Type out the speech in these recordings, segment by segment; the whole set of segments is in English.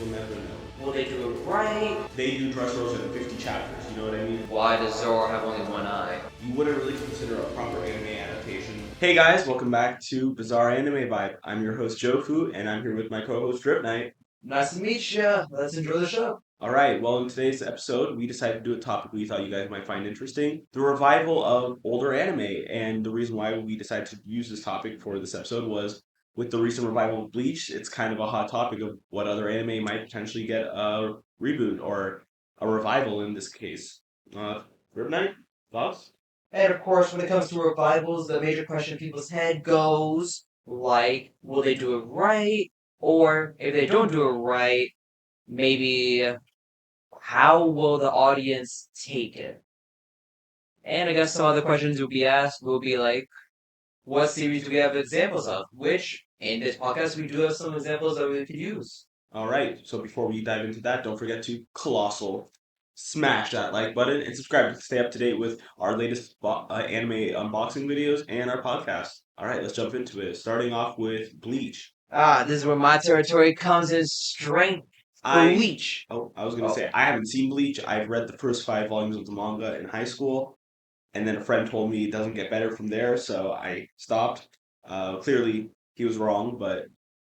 we'll never know. Will they do it right? They do Dressrosa in 50 chapters, you know what I mean? Why does Zoro have only one eye? You wouldn't really consider a proper anime adaptation. Hey guys, welcome back to Bizarre Anime Vibe. I'm your host Jofu, and I'm here with my co-host Drip Knight. Nice to meet you. Let's enjoy the show. Alright, well in today's episode, we decided to do a topic we thought you guys might find interesting. The revival of older anime, and the reason why we decided to use this topic for this episode was with the recent revival of Bleach, it's kind of a hot topic of what other anime might potentially get a reboot or a revival in this case. Drip Knight, thoughts? And of course, when it comes to revivals, the major question in people's head goes like, will they do it right? Or if they don't do it right, maybe how will the audience take it? And I guess some other questions will be asked will be like, what series do we have examples of? Which, in this podcast, we do have some examples that we could use. Alright, so before we dive into that, don't forget to smash that like button and subscribe to stay up to date with our latest anime unboxing videos and our podcast. Alright, let's jump into it. Starting off with Bleach. This is where my territory comes in strength. Bleach. I was gonna say, I haven't seen Bleach. I've read the first 5 volumes of the manga in high school, and then a friend told me it doesn't get better from there, so I stopped. Clearly, he was wrong, but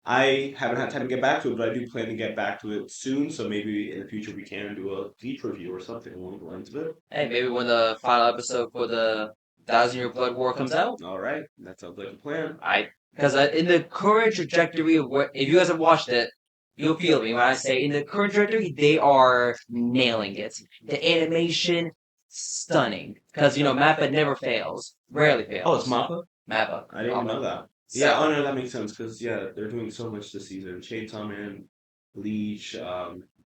I haven't had time to get back to it, but I do plan to get back to it soon, so maybe in the future we can do a Bleach review or something along the lines of it. Hey, maybe when the final episode for the 1,000-Year Blood War comes out. Alright, that sounds like a plan. Because in the current trajectory of what, if you guys have watched it, you'll feel me when I say in the current trajectory, they are nailing it. The animation, stunning. Because, Mappa never fails. Rarely fails. Oh, it's Mappa? Mappa. I didn't even know that. So, Yeah, oh no, that makes sense, because, yeah, they're doing so much this season. Chainsaw Man, Bleach,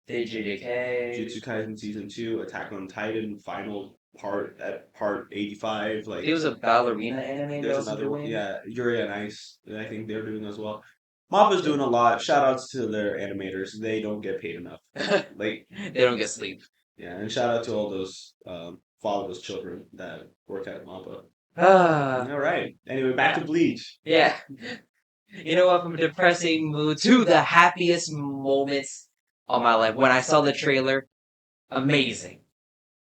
JJK. Jujutsu Kaisen Season 2, Attack on Titan, final part, at part 85, like... It was a ballerina anime. There's another one, yeah, Yuri on Ice, I think they're doing as well. Mappa's doing a lot. Shoutouts to their animators. They don't get paid enough. They don't get sleep. Yeah, and shout out to all those fatherless children that work at Mappa. All right. Anyway, back to Bleach. Yeah. You know what? From a depressing mood to the happiest moments of my life. When I saw the trailer, amazing.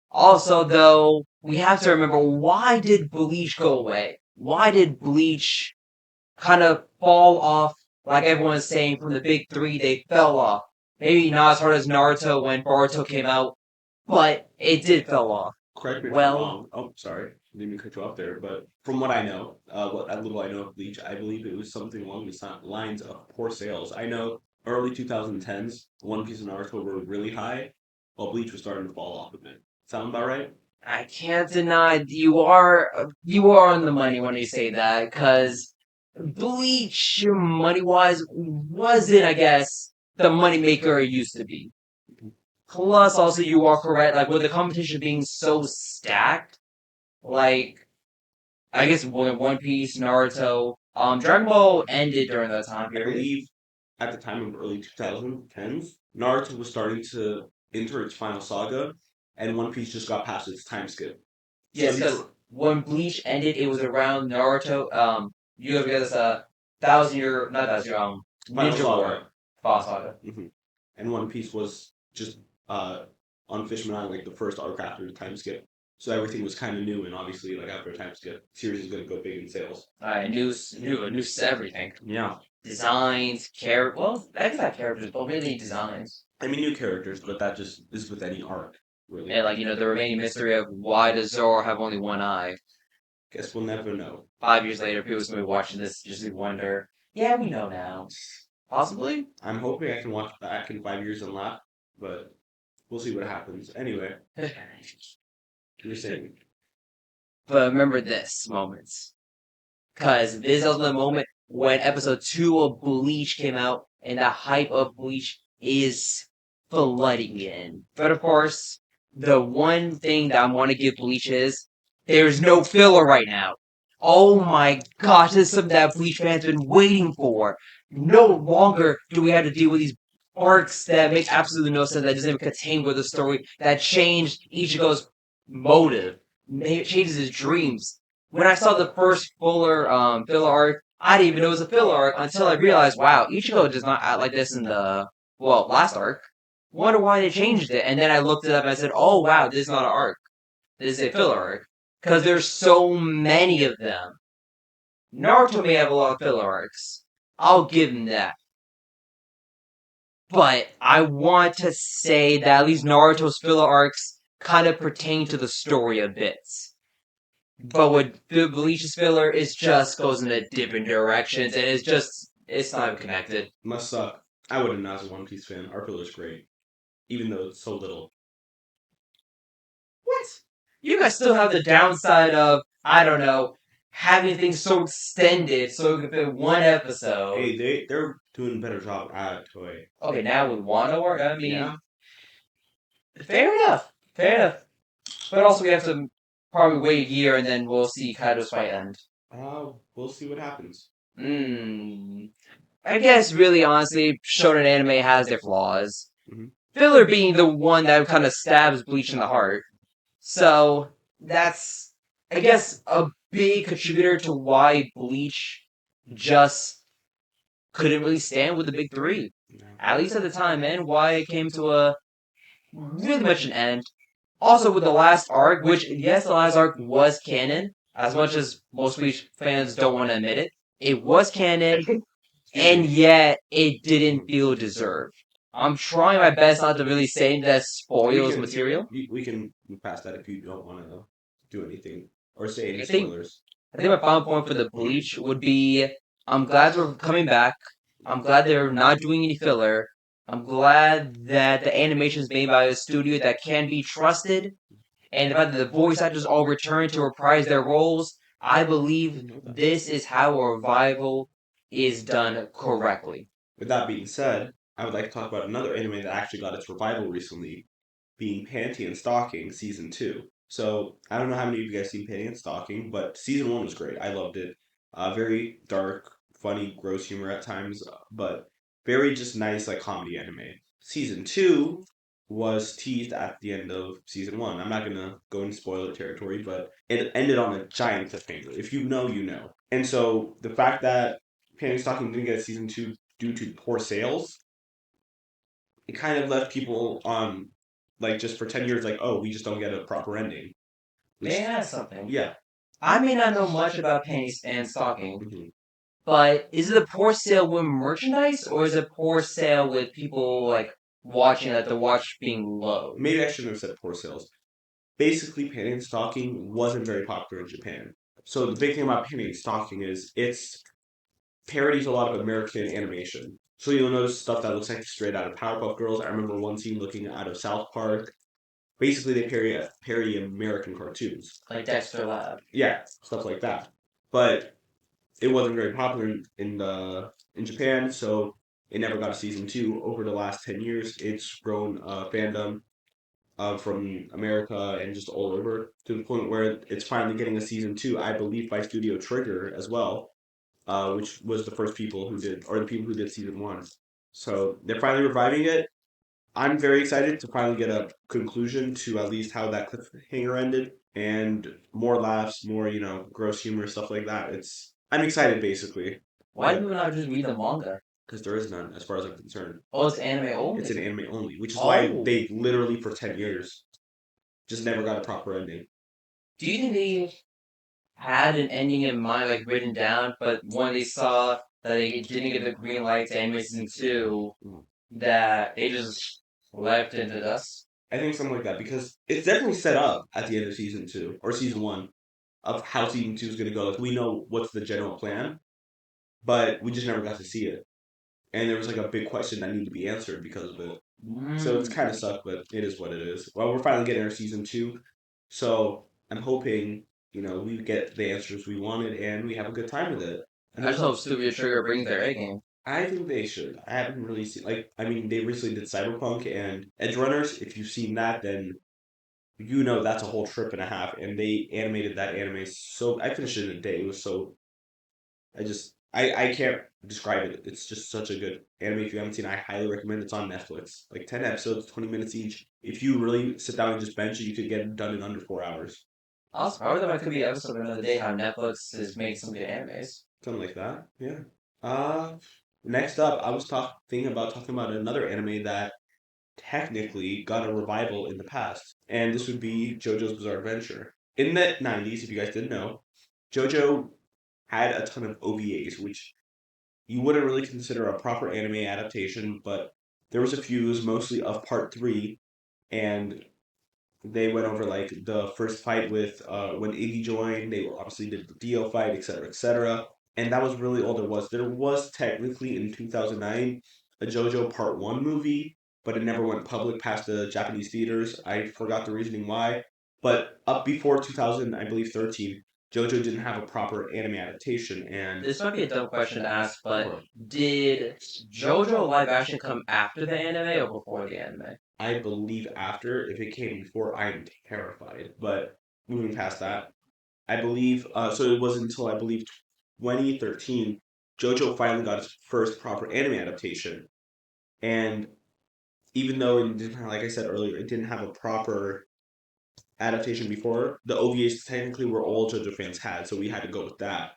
Also, though, we have to remember, why did Bleach go away? Why did Bleach kind of fall off? Like everyone's saying, from the big three, they fell off. Maybe not as hard as Naruto when Boruto came out, but it did fell off. Correct me if I'm wrong. Oh, sorry. Didn't mean to cut you off there. But from what I know, what little I know of Bleach, I believe it was something along the lines of poor sales. I know early 2010s, One Piece and Naruto were really high, while Bleach was starting to fall off a bit. Sound about right? I can't deny you are on the money when you say that, because Bleach, money-wise, wasn't, I guess, the moneymaker it used to be. Plus, also, you are correct, like, with the competition being so stacked, like, I guess One Piece, Naruto, Dragon Ball ended during that time I period. believe at the time of early 2010s, Naruto was starting to enter its final saga, and One Piece just got past its time skip. Yes, because when Bleach ended, it was around Naruto, you have this, 1,000-year, not 1,000-year, Ninja War, Boss Saga. Mm-hmm. And One Piece was just on Fishman Island, like the first arc after the time skip. So everything was kind of new, and obviously, like after a time skip, series is going to go big in sales. New everything. Yeah. Designs, well, that's not characters, but mainly designs. I mean, new characters, but that just is with any arc, really. And like, the remaining mystery of why does Zoro have only one eye? Guess we'll never know. 5 years later, people's going to be watching this, just wonder, yeah, we know now. Possibly? I'm hoping I can watch back in 5 years and laugh, but we'll see what happens. Anyway, you're saying. But remember this moment. Because this is the moment when episode 2 of Bleach came out, and the hype of Bleach is flooding in. But of course, the one thing that I want to give Bleach is, there's no filler right now. Oh my gosh, this is something that Bleach fans have been waiting for. No longer do we have to deal with these arcs that make absolutely no sense, that doesn't even contain with the story, that changed Ichigo's motive, changes his dreams. When I saw the first filler arc, I didn't even know it was a filler arc until I realized, wow, Ichigo does not act like this in the Well, last arc. Wonder why they changed it, and then I looked it up and I said, "Oh wow, this is not an arc. This is a filler arc." Because there's so many of them. Naruto may have a lot of filler arcs. I'll give him that. But I want to say that at least Naruto's filler arcs kind of pertain to the story a bit. But with Bleach's filler, it just goes in a different directions, and it's not even connected. Must suck. I wouldn't know as a One Piece fan. Our pillar's great, even though it's so little. What? You guys still have the downside of, I don't know, having things so extended so it could fit one episode. Hey, they're doing a better job at Toei. Okay, now with Wano War, I mean, Yeah. fair enough. Fair enough. But also, we have to probably wait a year and then we'll see Kaido's fight end. We'll see what happens. I guess, really, honestly, shonen anime has their flaws. Mhm. Filler being the one that kind of stabs Bleach in the heart. So, that's, I guess, a big contributor to why Bleach just couldn't really stand with the big three. Yeah. At least at the time, and why it came to a really much an end. Also, with the last arc, which, yes, the last arc was canon, as much as most Bleach fans don't want to admit it, it was canon, and yet it didn't feel deserved. I'm trying my best not to really say that spoils material. We can move past that if you don't want to do anything or say any I think- spoilers. I think my final point for the Bleach would be I'm glad we're coming back. I'm glad they're not doing any filler. I'm glad that the animation is made by a studio that can be trusted. And the fact that the voice actors all return to reprise their roles, I believe this is how a revival is done correctly. With that being said, I would like to talk about another anime that actually got its revival recently, being Panty and Stocking Season 2. So, I don't know how many of you guys seen Panty and Stocking, but Season 1 was great. I loved it. Very dark, funny, gross humor at times, but very just nice, like, comedy anime. Season 2 was teased at the end of Season 1. I'm not going to go into spoiler territory, but it ended on a giant cliffhanger. If you know, you know. And so, the fact that Panty and Stocking didn't get a Season 2 due to poor sales, it kind of left people on like just for 10 years like, oh, we just don't get a proper ending. May I ask something? Yeah. I may not know much about panties and stocking, Mhm. but is it a poor sale with merchandise, or is it poor sale with people like watching that the watch being low? Maybe I shouldn't have said poor sales. Basically, Panty and Stocking wasn't very popular in Japan. So the big thing about Panty and Stocking is it's parodies a lot of American animation. So you'll notice stuff that looks like straight out of Powerpuff Girls. I remember one scene looking out of South Park. Basically, they parody American cartoons. Like Dexter Lab. Yeah, stuff like that. But it wasn't very popular in Japan, so it never got a season two. Over the last 10 years, it's grown fandom from America and just all over to the point where it's finally getting a season two. I believe by Studio Trigger as well, which was the first people who did, or the people who did season one. So they're finally reviving it. I'm very excited to finally get a conclusion to at least how that cliffhanger ended, and more laughs, more gross humor, stuff like that. I'm excited basically. Why do people not just read the manga? Because there is none, as far as I'm concerned. Oh, it's anime only. It's an anime only, which is why Oh. they literally for 10 years just never got a proper ending. Do you think they had an ending in mind, like written down, but when they saw that they didn't get the green light to anime season 2, that they just left into dust? I think something like that because it's definitely set up at the end of season two or season one of how season two is going to go. Like we know what's the general plan, but we just never got to see it. And there was like a big question that needed to be answered because of it. So it's kind of sucked, but it is what it is. Well, we're finally getting our season two, so I'm hoping we get the answers we wanted and we have a good time with it. I just hope Studio Trigger brings their A game. I think they should. I haven't really seen they recently did Cyberpunk and Edge Runners. If you've seen that, then that's a whole trip and a half, and they animated that anime so I finished it in a day. It was so I can't describe it. It's just such a good anime. If you haven't seen it, I highly recommend it. It's on Netflix. Like 10 episodes, 20 minutes each. If you really sit down and just bench it, you could get it done in under 4 hours. Also, probably that could be an episode another day how Netflix is making some good animes. Something like that. Yeah. Uh Next up, I was thinking about talking about another anime that technically got a revival in the past, and this would be JoJo's Bizarre Adventure. In the 90s, if you guys didn't know, JoJo had a ton of OVAs, which you wouldn't really consider a proper anime adaptation, but there was a few, it was mostly of part three, and they went over like the first fight with when Iggy joined. They obviously did the Dio fight, etc., etc. And that was really all there was. There was technically in 2009 a JoJo Part One movie, but it never went public past the Japanese theaters. I forgot the reasoning why. But up before 2000, I believe 13, JoJo didn't have a proper anime adaptation, and This might be a dumb question to ask, but or did JoJo live action come after the anime or before the anime? I believe after. If it came before, I'm terrified. But moving past that, I believe so. It was until I believe 2013 JoJo finally got its first proper anime adaptation, and even though it didn't, like I said earlier, it didn't have a proper adaptation before, the OVAs technically were all JoJo fans had, so we had to go with that.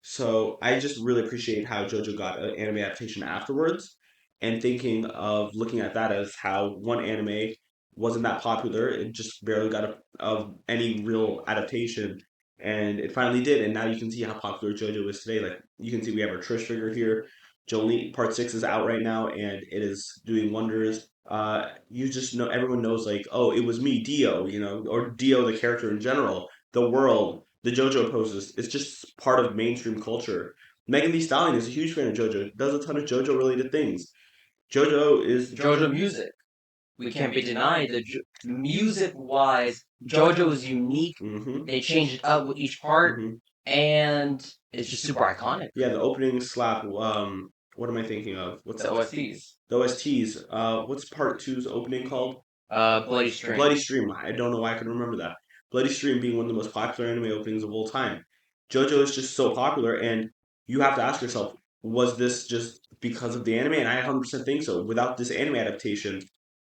So I just really appreciate how JoJo got an anime adaptation afterwards, and thinking of looking at that as how one anime wasn't that popular, it just barely got of any real adaptation, and it finally did, and now you can see how popular JoJo is today. Like you can see, we have our Trish figure here. Jolene Part Six is out right now, and it is doing wonders. You just know everyone knows like, oh, it was me, Dio, or Dio the character in general, the world, the JoJo poses. It's just part of mainstream culture. Megan Thee Stallion is a huge fan of JoJo. Does a ton of JoJo related things. JoJo is JoJo music. We can't be denied that music wise, JoJo is unique. Mm-hmm. They changed it up with each part, Mm-hmm. and it's just super iconic. Yeah, the opening slap. What am I thinking of? What's The OSTs. the OSTs? What's part two's opening called? Bloody Stream. Bloody Stream. I don't know why I can remember that. Bloody Stream being one of the most popular anime openings of all time. JoJo is just so popular, and you have to ask yourself, was this just because of the anime? And I 100% think so. Without this anime adaptation,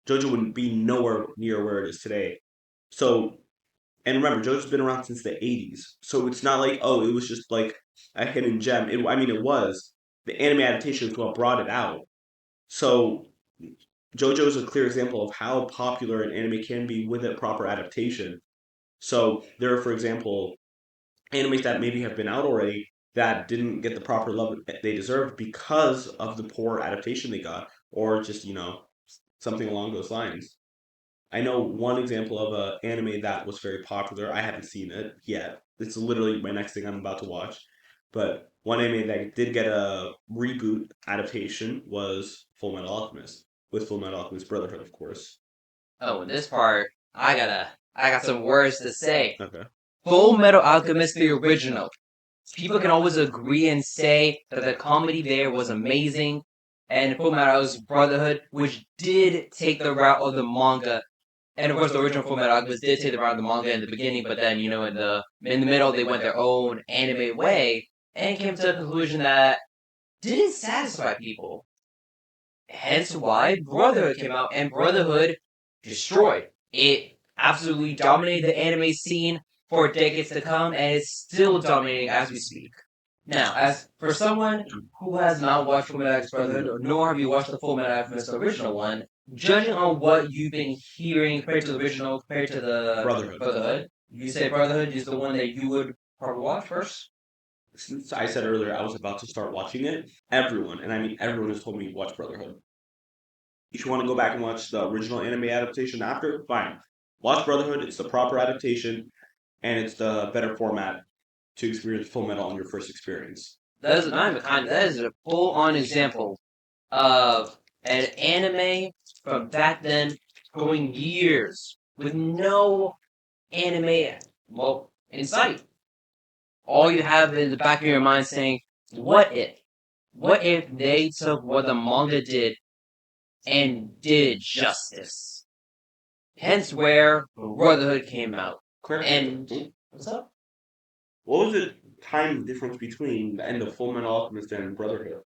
JoJo wouldn't be nowhere near where it is today. So, and remember, JoJo's been around since the 80s. So it's not like, oh, it was just like a hidden gem. I mean, it was. The anime adaptation is what brought it out. So JoJo is a clear example of how popular an anime can be with a proper adaptation. So there are, for example, animes that maybe have been out already that didn't get the proper love they deserved because of the poor adaptation they got, or just something along those lines. I know one example of a anime that was very popular. I haven't seen it yet. It's literally my next thing I'm about to watch. But one anime that did get a reboot adaptation was Full Metal Alchemist, with Full Metal Alchemist Brotherhood, of course. Oh, in this part, I got some words to say. Okay. Full Metal Alchemist, the original. People can always agree and say that the comedy there was amazing, and Full Metal Alchemist Brotherhood, which did take the route of the manga, and of course the original Full Metal Alchemist did take the route of the manga in the beginning, but then in the middle they went their own anime way and came to a conclusion that didn't satisfy people. Hence why Brotherhood came out, and Brotherhood destroyed. It absolutely dominated the anime scene for decades to come, and it's still dominating as we speak. Now, as for someone who has not watched Full Metal Alchemist Brotherhood, nor have you watched the Full Metal Alchemist original one, judging on what you've been hearing compared to the original, compared to the Brotherhood. You say Brotherhood is the one that you would probably watch first? Since I said earlier I was about to start watching it, everyone, and I mean everyone, has told me to watch Brotherhood. If you want to go back and watch the original anime adaptation after, fine. Watch Brotherhood. It's the proper adaptation, and it's the better format to experience Full Metal on your first experience. That is not even kind. That is a full-on example of an anime from back then going years with no anime, well, in sight. All you have in the back of your mind saying, what if? What if they took what the manga did and did justice? Hence where Brotherhood came out. And what's up? What was the time difference between the end of Full Metal Alchemist and Brotherhood?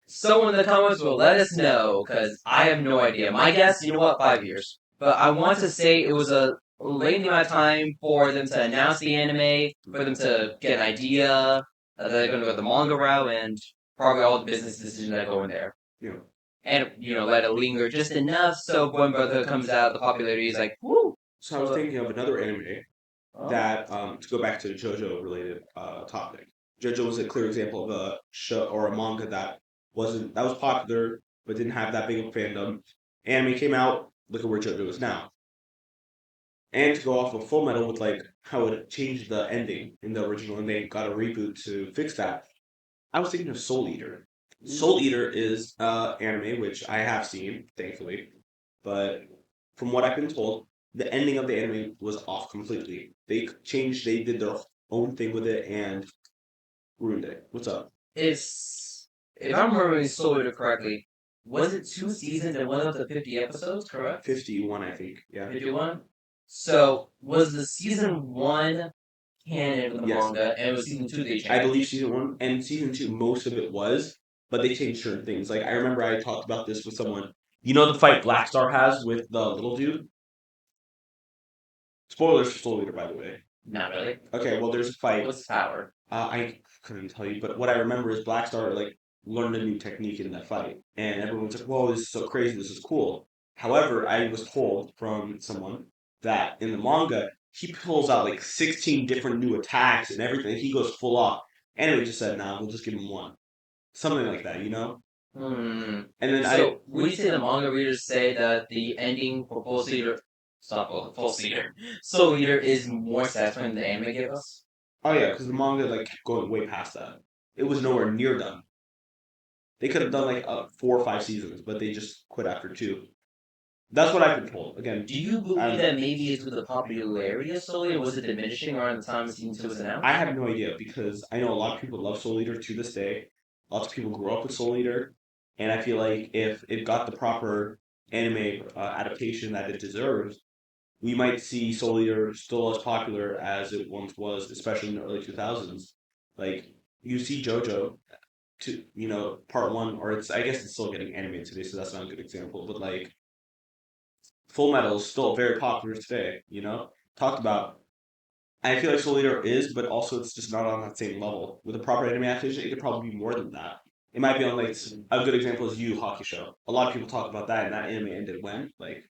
Someone in the comments will let us know, because I have no idea. My guess, you know what, 5 years. But I want to say it was a lengthy amount of time for them to announce the anime, for them to get an idea that they're going to go the manga route, and probably all the business decisions that go in there. You know. And, let it linger just enough so when Brotherhood comes out, the popularity is like, woo! So I was thinking of another anime Oh. that, to go back to the JoJo related topic. JoJo was a clear example of a show or a manga that was popular but didn't have that big of a fandom. Anime came out. Look at where JoJo is now. And to go off of Full Metal with like how it changed the ending in the original, and they got a reboot to fix that. I was thinking of Soul Eater. Soul Eater is anime which I have seen, thankfully, but from what I've been told, the ending of the anime was off completely. They did their own thing with it and ruined it. What's up? It's, if I'm remembering Soul Eater correctly, was it 2 seasons and went up to 50 episodes, correct? 51, I think. Yeah. 51? So, was the season 1 canon with the Yes. manga, and it was season 2 they changed? I believe season 1 and season 2, most of it was, but they changed certain things. Like I remember I talked about this with someone. You know the fight Black Star has with the little dude? Spoilers for Soul Eater, by the way. Not really. Okay, well, there's a fight. What's his power? I couldn't tell you, but what I remember is Black Star like learned a new technique in that fight, and everyone's like, "Whoa, this is so crazy! This is cool." However, I was told from someone that in the manga he pulls out like 16 different new attacks and everything. He goes full off. Anime just said, "Nah, we'll just give him one," something like that, you know. Hmm. And then So, would you say the manga readers say that the ending for Full Eater, stop, Full Eater, Soul Eater is more satisfying than the anime gave us? Oh yeah, because the manga like kept going way past that. It was nowhere near done. They could have done like 4 or 5 seasons, but they just quit after 2. That's what I've been told. Again, Do you believe that maybe it's with the popularity of Soul Eater? Was it diminishing around the time season 2 was announced? I have no idea because I know a lot of people love Soul Eater to this day. Lots of people grew up with Soul Eater, and I feel like if it got the proper anime adaptation that it deserves, we might see Soul Eater still as popular as it once was, especially in the early 2000s. Like you see JoJo, part one, or I guess it's still getting animated today, so that's not a good example. But like Full Metal is still very popular today. Talked about. I feel like Soul Eater is, but also it's just not on that same level. With a proper anime adaptation, it could probably be more than that. It might be on like a good example is Yu Yu Hakusho. A lot of people talk about that, and that anime ended when like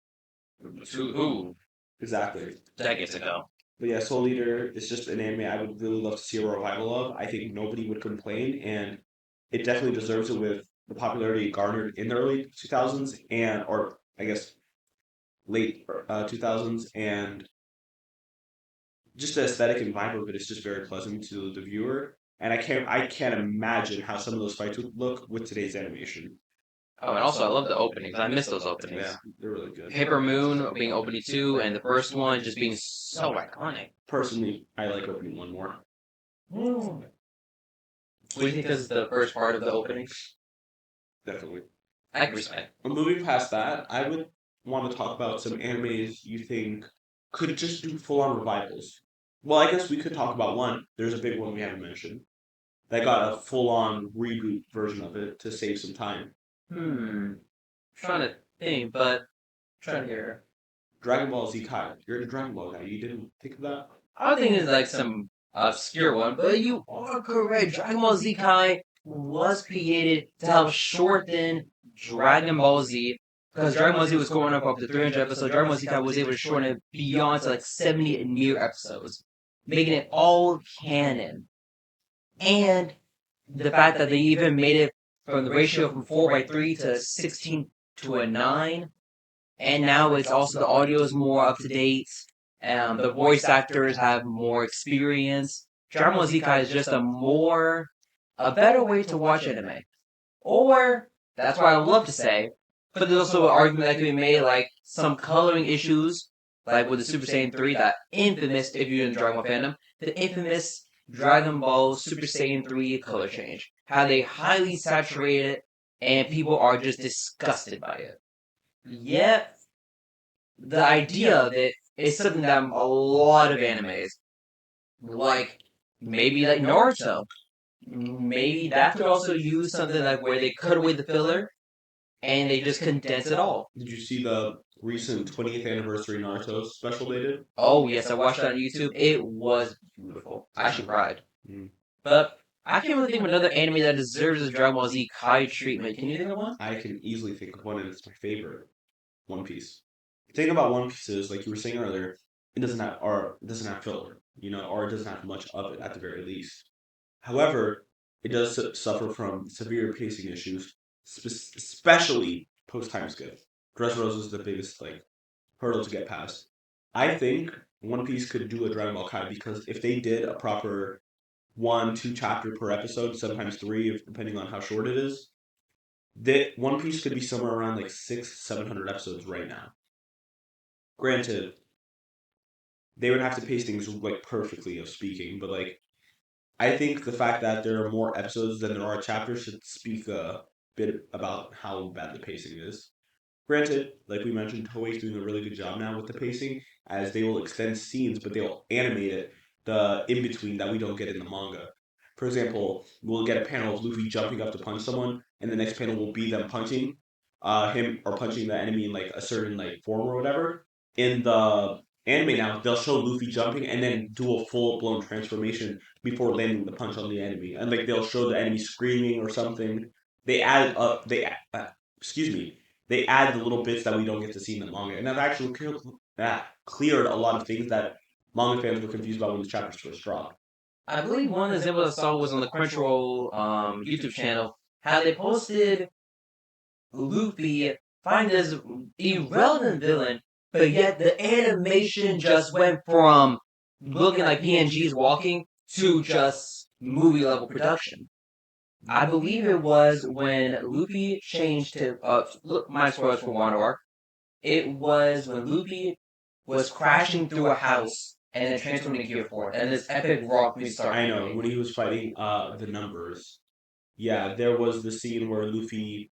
Who? exactly Decades ago. But yeah, Soul Eater is just an anime I would really love to see a revival of. I think nobody would complain, and it definitely deserves it with the popularity it garnered in the early 2000s or I guess late 2000s, and just the aesthetic and vibe of it is just very pleasant to the viewer. And I can't imagine how some of those fights would look with today's animation. Oh, and also I love the openings. I miss those openings. Yeah, they're really good. Paper Moon being opening 2, and the first one just being so iconic. Personally, I like opening 1 more. What do you think is the first part of the opening? Definitely. I can respect. Moving past that, I would want to talk about some animes you think could just do full on revivals. Well, I guess we could talk about one. There's a big one we haven't mentioned that got a full on reboot version of it to save some time. Trying to think, but trying to hear. Dragon Ball Z Kai. You're the Dragon Ball guy. You didn't think of that? I think it's like some obscure one, but you are correct. Dragon Ball Z Kai was created to help shorten Dragon Ball Z, because Dragon Ball Z was going up to 300 episodes. Dragon Ball Z Kai was able to shorten it beyond to like 70 near episodes, making it all canon. And the fact that they even made it from the ratio from 4:3 to 16 to a 9, and now it's also the audio is more up to date. The voice actors have more experience. Dragon Ball Z Kai is just a better way to watch anime. Or, that's what I would love to say, but there's also an argument that can be made, like some coloring issues, like with the Super Saiyan 3, that infamous, if you're in the Dragon Ball fandom, the infamous Dragon Ball Super Saiyan 3 color change. How they highly saturate it, and people are just disgusted by it. Yet, the idea of it is something that a lot of animes, like maybe like Naruto, maybe that could also use something like where they cut away the filler and they just condense it all. Did you see the recent 20th anniversary Naruto special they did? Oh yes, I watched that on YouTube. It was beautiful. I actually cried. Mm. But I can't really think of another anime that deserves a Dragon Ball Z Kai treatment. Can you think of one? I can easily think of one, and it's my favorite. One Piece. The thing about One Piece is, like you were saying earlier, it doesn't have filler, or it doesn't have much of it at the very least. However, it does suffer from severe pacing issues, especially post time skip. Dressrosa is the biggest hurdle to get past. I think One Piece could do a Dragon Ball Kai because if they did a proper 1, 2 chapter per episode, sometimes three, depending on how short it is, that One Piece could be somewhere around like 600, 700 episodes right now. Granted, they would have to pace things like perfectly of speaking, but I think the fact that there are more episodes than there are chapters should speak a bit about how bad the pacing is. Granted, like we mentioned, Toei's doing a really good job now with the pacing, as they will extend scenes, but they'll animate it the in between that we don't get in the manga. For example, we'll get a panel of Luffy jumping up to punch someone, and the next panel will be them punching him or punching the enemy in like a certain form or whatever. In the anime now, they'll show Luffy jumping and then do a full blown transformation before landing the punch on the enemy, and they'll show the enemy screaming or something. They add up. Excuse me, they add the little bits that we don't get to see in the manga, and that actually cleared a lot of things that manga fans were confused about when the chapters first dropped. I believe one example I saw was on the Crunchyroll YouTube channel, how they posted Luffy find this irrelevant villain, but yet the animation just went from looking like PNGs walking to just movie level production. I believe it was when Luffy changed to look, my spoilers for Wano Arc. It was when Luffy was crashing through a house and then transforming to Gear 4, and this epic rock music started. I know when he was fighting the numbers. Yeah, there was the scene where Luffy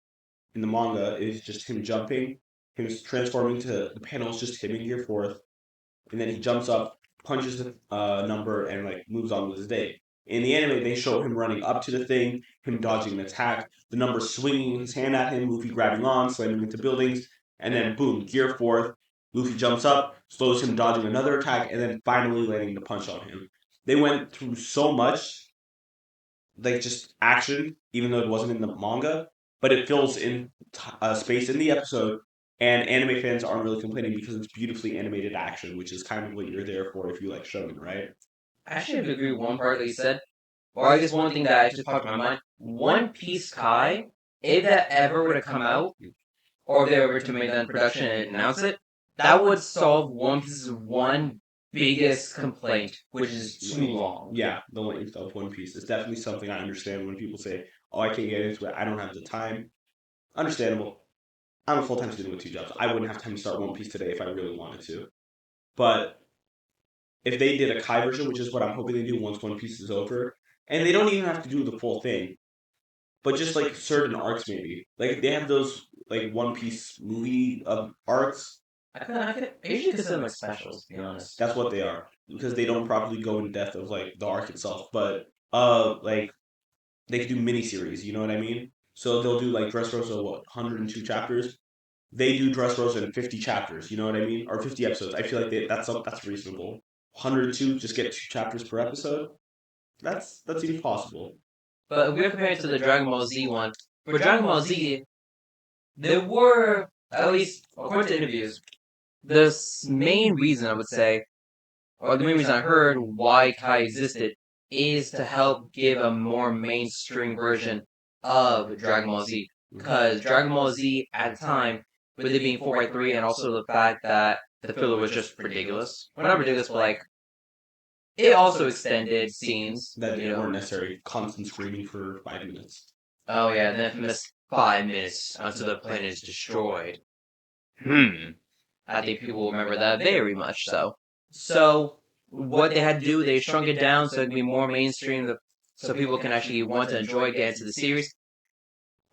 in the manga is just him jumping, him transforming to the panels just him in Gear Fourth, and then he jumps up, punches the number, and moves on with his day. In the anime, they show him running up to the thing, him dodging an attack, the number swinging his hand at him, Luffy grabbing on, slamming into buildings, and then boom, Gear Fourth, Luffy jumps up, slows him dodging another attack, and then finally landing the punch on him. They went through so much, just action, even though it wasn't in the manga, but it fills in space in the episode, and anime fans aren't really complaining because it's beautifully animated action, which is kind of what you're there for if you like shonen, right? I actually have to agree with one part that you said, or I guess one thing that actually popped in my mind. One Piece Kai, if that ever were to come out, or if they were to make that in production and announce it, that would solve One Piece's one biggest complaint, which is too long. Yeah, the length of One Piece is definitely something I understand when people say, "Oh, I can't get into it. I don't have the time." Understandable. I'm a full time student with 2 jobs. I wouldn't have time to start One Piece today if I really wanted to. But if they did a Kai version, which is what I'm hoping they do once One Piece is over, and they don't even have to do the full thing, but just certain arcs maybe. They have those One Piece movie arcs. I usually consider them like specials, to be honest. That's what they are because they don't properly go in depth of the arc itself, but they could do miniseries. You know what I mean? So they'll do Dressrosa, what 102 chapters. They do Dressrosa in 50 chapters. You know what I mean? Or 50 episodes. I feel like that's reasonable. 102, just get 2 chapters per episode. That's even possible. But if we're comparing it to the Dragon Ball Z one, for Dragon Ball Z, there were, at least according to interviews, the main reason I would say, or the main reason I heard why Kai existed, is to help give a more mainstream version of Dragon Ball Z. Because Dragon Ball Z at the time, with it being 4x3 and also the fact that the filler was just ridiculous. Well, not ridiculous, but it also extended scenes that weren't necessary. Constant screaming for 5 minutes. Oh yeah, the infamous 5 minutes until the planet is destroyed. I think people will remember that very much so. So what they had to do, they shrunk it down so it could be more mainstream, so people can actually want to enjoy it, get into the series.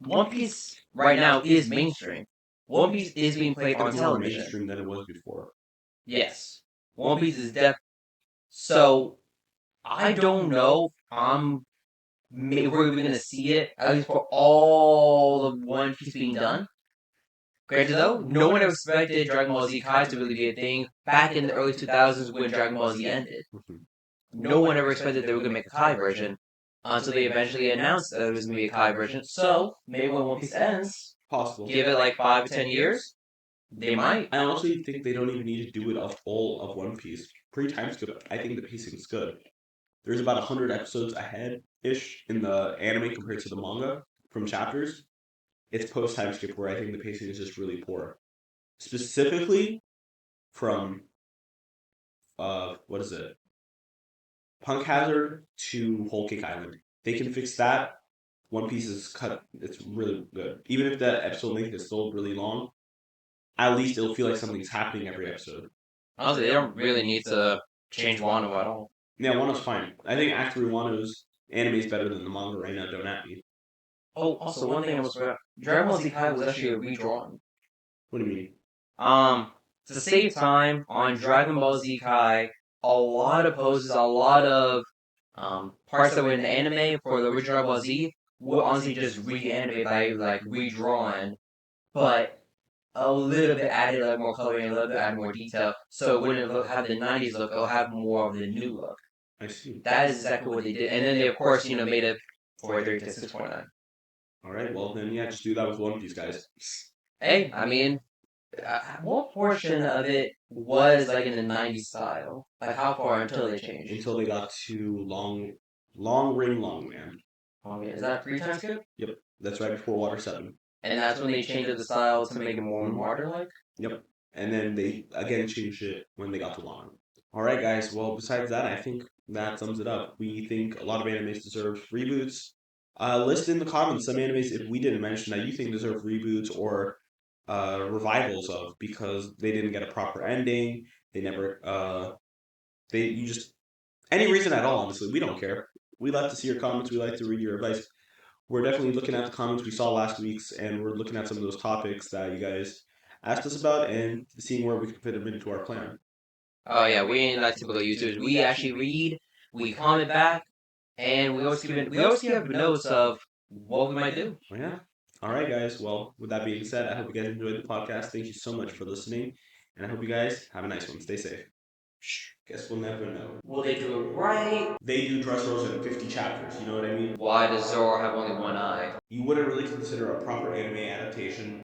One Piece right now is mainstream. One Piece is being played on television. More mainstream than it was before. Yes, One Piece is So I don't know. Maybe we're going to see it at least for all of One Piece being done. Granted, though, no one expected Dragon Ball Z Kai to really be a thing back in the early 2000s when Dragon Ball Z ended. No one ever expected they were going to make a Kai version. until they eventually announced that it was gonna be a Kai version. So maybe when One Piece ends, Possible. give it like 5 to 10 years, they might. I honestly think they don't even need to do it a full of One Piece. Pre-time skip, I think the pacing's good. There's about 100 episodes ahead ish in the anime compared to the manga from chapters. It's post time skip where I think the pacing is just really poor. Specifically from what is it? Punk Hazard to Whole Cake Island. They can fix that. One Piece is cut. It's really good. Even if the episode length is still really long, at least it'll feel like something's happening every episode. Honestly, they don't really need to change Wano at all. Yeah, Wano's fine. I think actually Wano's anime is better than the manga right now. Don't at me. Oh, also one thing I was forgot. Dragon Ball Z Kai was actually a redrawn. What do you mean? To save time on Dragon Ball Z Kai, a lot of poses, a lot of parts that were in the anime for the original Dragon Ball Z were honestly just reanimated by like redrawn, but a little bit added like more coloring, a little bit added more detail, so it wouldn't have the '90s look. It'll have more of the new look. I see. That is exactly what they did, and then they of course made it 430 to 6.9. All right, well then yeah, just do that with One Piece, guys. Hey, I mean, what portion of it was like in the '90s style? Like how far until they changed? Until they got to Long Ring Long Man. Oh, yeah. Is that a free time skip? Yep, that's right before Water 7. And that's when they changed the style to make it more modern-like? Yep, and then they again changed it when they got to Long. All right, guys. Well, besides that, I think that sums it up. We think a lot of animes deserve reboots. List in the comments some animes if we didn't mention that you think deserve reboots or revivals of because they didn't get a proper ending. They never. You just any reason at all. Honestly, we don't care. We like to see your comments. We like to read your advice. We're definitely looking at the comments we saw last week's, and we're looking at some of those topics that you guys asked us about and seeing where we can fit them into our plan. Oh yeah, we ain't like typical YouTubers. We actually read, we comment back, and we always give notes of what we might do. Oh, yeah. All right, guys. Well, with that being said, I hope you guys enjoyed the podcast. Thank you so much for listening, and I hope you guys have a nice one. Stay safe. Shh. Guess we'll never know. Will they do it right? They do Dressrosa in 50 chapters. You know what I mean? Why does Zoro have only one eye? You wouldn't really consider a proper anime adaptation